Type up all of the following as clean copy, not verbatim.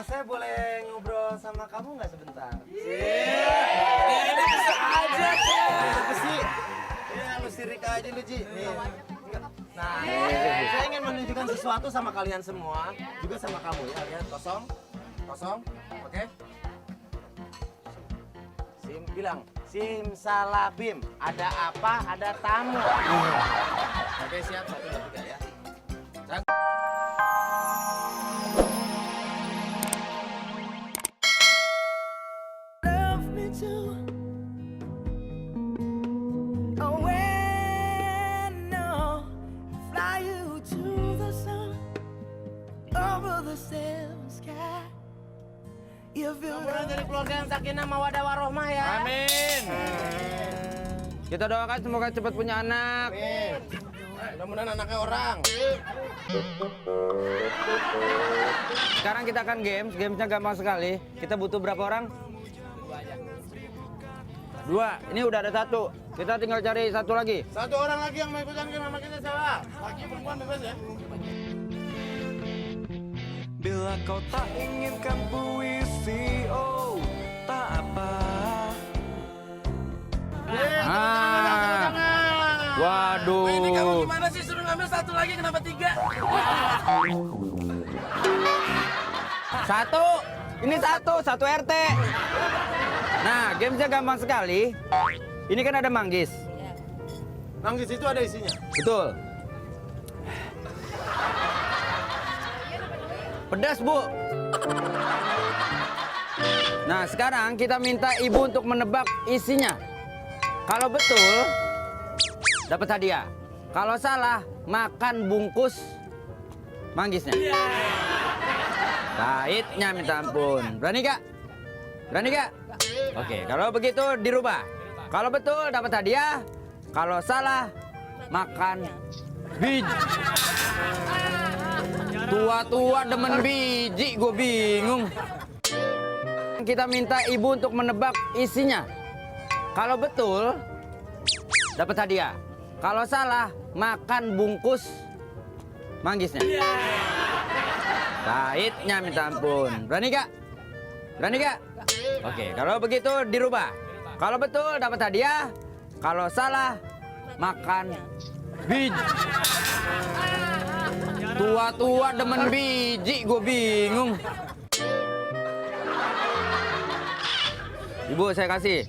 Saya boleh ngobrol sama kamu nggak sebentar? Ini bisa aja Apa sih? Ya lu sirik aja lu Ji. Nih. Nah, saya ingin menunjukkan sesuatu sama kalian semua, juga sama kamu ya. Lihat kosong, kosong, oke? Bilang, simsalabim. Ada apa? Ada tamu. Oke siap, 1, 2, 3 ya. Love me too. Oh, when no, fly you to the sun over the still sky. You feel Mudah jadi keluarga yang sakinah mawadah warohmah ya. Amin. Kita doakan semoga cepat punya anak. Amin. Mudah-mudahan anaknya orang. Sekarang kita akan gamesnya gampang sekali. Kita butuh berapa orang? 2. Ini udah ada 1. Kita tinggal cari 1 lagi. 1 orang lagi yang mau ikutan game sama kita siapa? Laki perempuan bebas ya. Bila kau tak inginkan puisi, oh tak apa. Waduh. Ini kamu gimana sih suruh ngambil 1 lagi kenapa 3? 1. Ini 1 RT. Nah, gamesnya gampang sekali. Ini kan ada manggis. Manggis itu ada isinya. Betul. Pedas, Bu. Nah, sekarang kita minta Ibu untuk menebak isinya. Kalau betul, dapat hadiah. Kalau salah, makan bungkus manggisnya. Pahitnya minta ampun. Berani gak? Berani gak? Oke, kalau begitu dirubah. Kalau betul, dapat hadiah. Kalau salah, makan biji. Tua-tua demen biji, gue bingung. Kita minta Ibu untuk menebak isinya. Kalau betul, dapat hadiah. Kalau salah, makan bungkus manggisnya. Pahitnya minta ampun. Berani gak? Berani gak? Oke, kalau begitu dirubah. Kalau betul, dapat hadiah. Kalau salah, makan biji. Tua-tua demen biji, gue bingung. Ibu, saya kasih.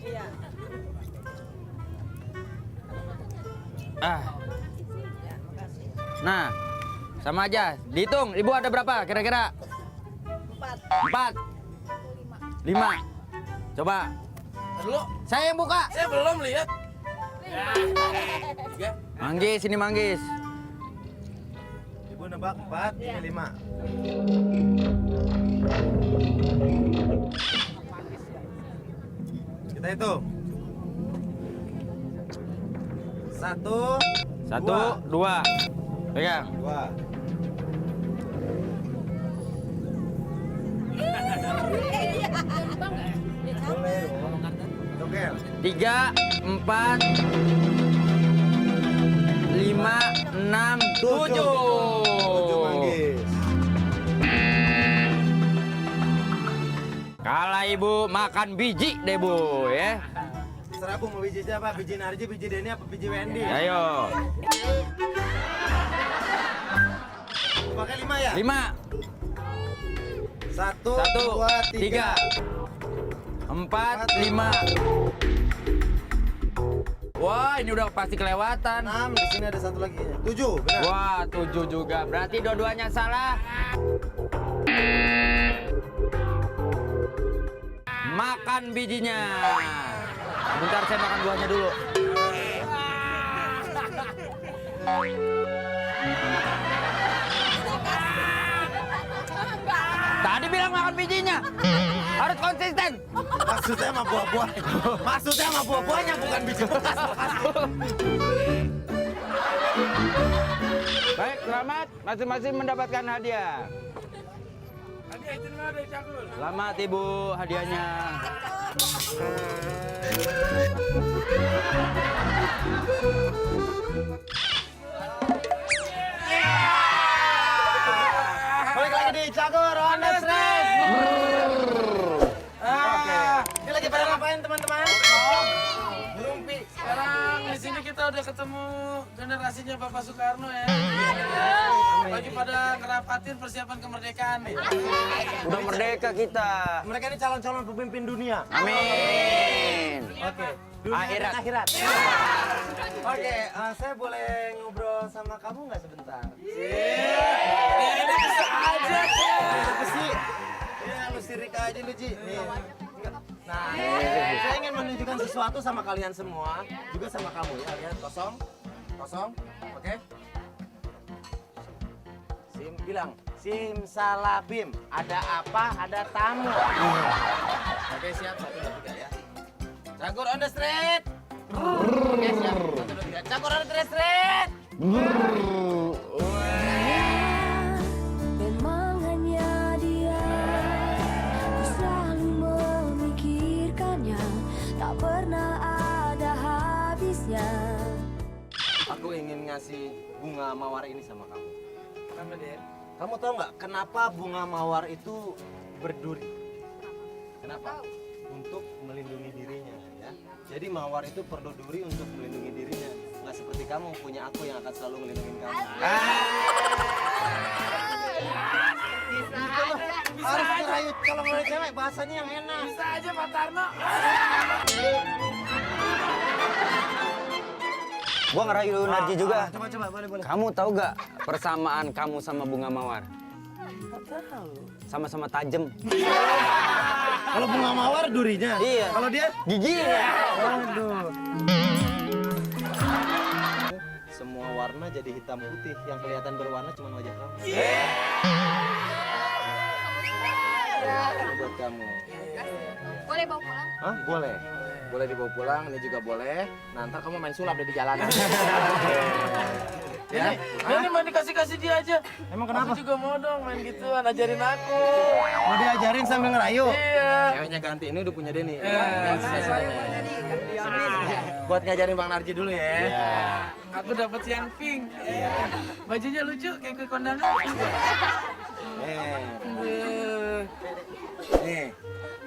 Nah, sama aja. Dihitung, Ibu ada berapa kira-kira? 4. 5. Coba. Dulu, Saya yang buka. saya belum lihat. Manggis, ini manggis. Ibu nebak 4, ini 5. Kita hitung. 1, 2. Pegang. 2. Boleh dong. Oke. 3, 4, 5, 6, 7. 7 manggis. Kalah Ibu makan biji deh Bu ya. Serah Bu mau biji siapa? Biji Narji, biji Denny apa biji Wendy? Ayo. Pakai 5 ya? 5, 1, 1, 2, 3, 4, 5. Wah, ini udah pasti kelewatan. 6, di sini ada 1 lagi. 7, benar. Wah, 7 juga. Berarti dua-duanya salah. Makan bijinya. Bentar saya makan buahnya dulu. Tadi bilang makan bijinya. Harus konsisten. Maksudnya sama buah-buah. Maksudnya sama buah-buahnya bukan biji bekas. Baik, selamat. Masing-masing mendapatkan hadiah. Hadiah itu dari Cakul. Selamat Ibu hadiahnya. Balik lagi di Cagur on the street. udah ketemu generasinya Bapak Soekarno ya. Lagi pada ngerapatin persiapan kemerdekaan nih. Udah merdeka kita. Mereka ini calon-calon pemimpin dunia. Amin. Oke. Dunia Akhirat. dan akhirat. Oke, saya boleh ngobrol sama kamu nggak sebentar? Ini bisa aja. Apa sih? Ya, lu sirik aja lu, Ji. Nih. Nah, saya ingin menunjukkan sesuatu sama kalian semua, juga sama kamu ya. Lihat, kosong. Kosong. Oke. Bilang, simsalabim. Ada apa? Ada tamu. Oke, siap. 1, 2, 3 ya. Cakur on the street. Oke, siap. 1, 2, 3. Cakur on the street. Memang hanya dia, ku selalu memikirkannya, tak pernah ada habisnya. Aku ingin ngasih bunga mawar ini sama kamu. Kenapa dia? Kamu tahu nggak kenapa bunga mawar itu berduri? Kenapa? Untuk melindungi dirinya ya. Jadi mawar itu perlu duri untuk melindungi dirinya. Nggak seperti kamu punya aku yang akan selalu melindungi kamu. Harus ngerayu kalau ngerayu cewek bahasanya yang enak. Bisa aja Pak Tarno. Gua ngerayu Narji juga. Coba boleh. Kamu tahu gak persamaan kamu sama bunga mawar? Sama-sama tajam. Kalau bunga mawar durinya. Iya. Kalau dia Giginya. Waduh. Semua warna jadi hitam putih, yang kelihatan berwarna cuma wajah kamu. Ini buat kamu. Boleh bawa pulang? Hah? Boleh. Boleh dibawa pulang, ini juga boleh. Nah, ntar kamu main sulap deh di jalanan. Ya? Ini mau dikasih dia aja. Emang kenapa? Aku juga mau dong main gituan, ajarin aku. Mau diajarin sambil ngerayu? Iya. Ceweknya ganti, ini udah punya Denny. Saya Buat ngajarin Bang Narji dulu ya. Aku dapat yang pink. Bajunya lucu kayak ke kondangan. Nih,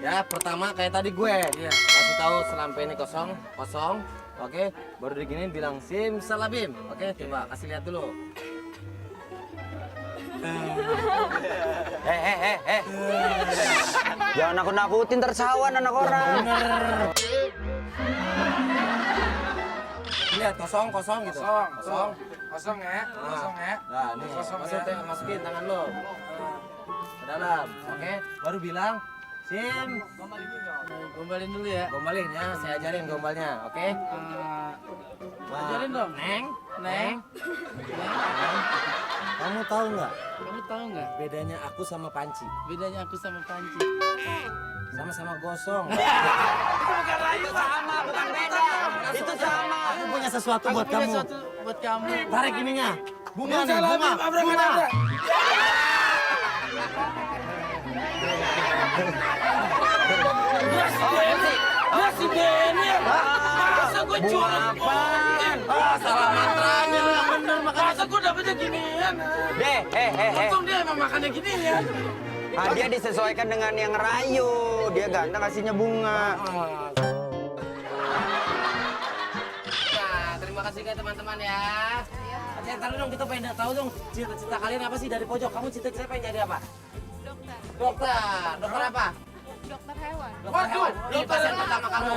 ya pertama kayak tadi gue. Iya. Kasih tahu selampe ini kosong. Oke, baru diginiin bilang simsalabim. Oke, coba kasih lihat dulu. Jangan nakut-nakutin tersawan anak orang. Lihat kosong gitu. Kosong ya. Nah, nih Kosong masuk, ya. masukin tangan lo ke dalam. Oke, baru bilang sim. Gombalin dulu ya. Gombalin ya, saya ajarin gombalnya. Oke. Ajarin dong. Neng. Kamu tahu nggak Kamu tahu nggak bedanya aku sama Panci? bedanya aku sama Panci? Sama-sama gosong. Bukan rayu sama, bukan beda. Itu sama. Aku punya sesuatu Aku buat punya kamu. sesuatu buat kamu. Tarik ininya. Bunga nih, Salam, bunga. abracadabra. Si Denny. Masa gue curang apaan? Salah mantranya lu yang bener makanya. Masa gue dapetnya ginian? Untung dia emang makannya ginian. Dia disesuaikan dengan yang ngerayu. Dia ganteng kasihnya bunga. Nah, terima kasih ke teman-teman ya. Oke, ntar dong kita pengen tahu dong cita-cita kalian apa sih dari pojok? Kamu cita-cita pengen jadi apa? Dokter. Dokter apa? Dokter hewan. Waduh, ini pasien pertama kamu.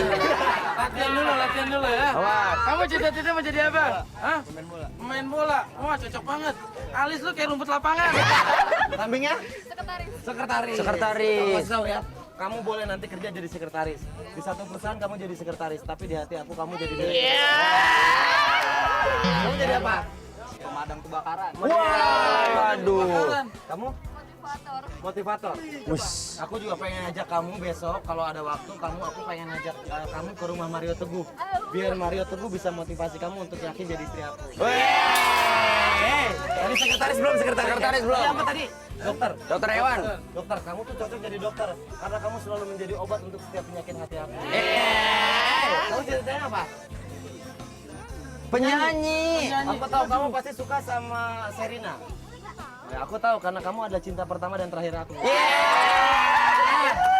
Latihan dulu ya. Awas. Kamu cita-cita mau jadi apa? Hah? Pemain bola. Wah, cocok banget. Alis lu kayak rumput lapangan. Sampingnya? Sekretaris. Sekretaris. Sekretaris. Kamu kasih tahu ya. Kamu boleh nanti kerja jadi sekretaris. Di satu perusahaan kamu jadi sekretaris, tapi di hati aku kamu jadi direktur. Kamu jadi apa? Pemadam kebakaran. Waduh. Kamu? Motivator. Motivator. Aku juga pengen ngajak kamu besok kalau ada waktu aku pengen ngajak kamu ke rumah Mario Teguh. Biar Mario Teguh bisa motivasi kamu untuk yakin jadi istri aku. Tadi sekretaris belum? Sekretaris belum. Apa tadi? Dokter. Dokter hewan. Dokter, kamu tuh cocok jadi dokter karena kamu selalu menjadi obat untuk setiap penyakit hati aku. Kamu ceritanya apa? Penyanyi. Aku tahu kamu pasti suka sama Serina. Ya, aku tahu karena kamu adalah cinta pertama dan terakhir aku.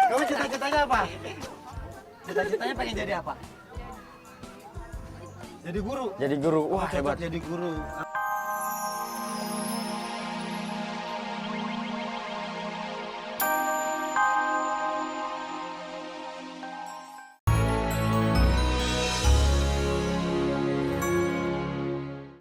Kamu cita-citanya apa? Cita-citanya pengen jadi apa? Jadi guru. Jadi guru. Wah, Cocok hebat. jadi guru.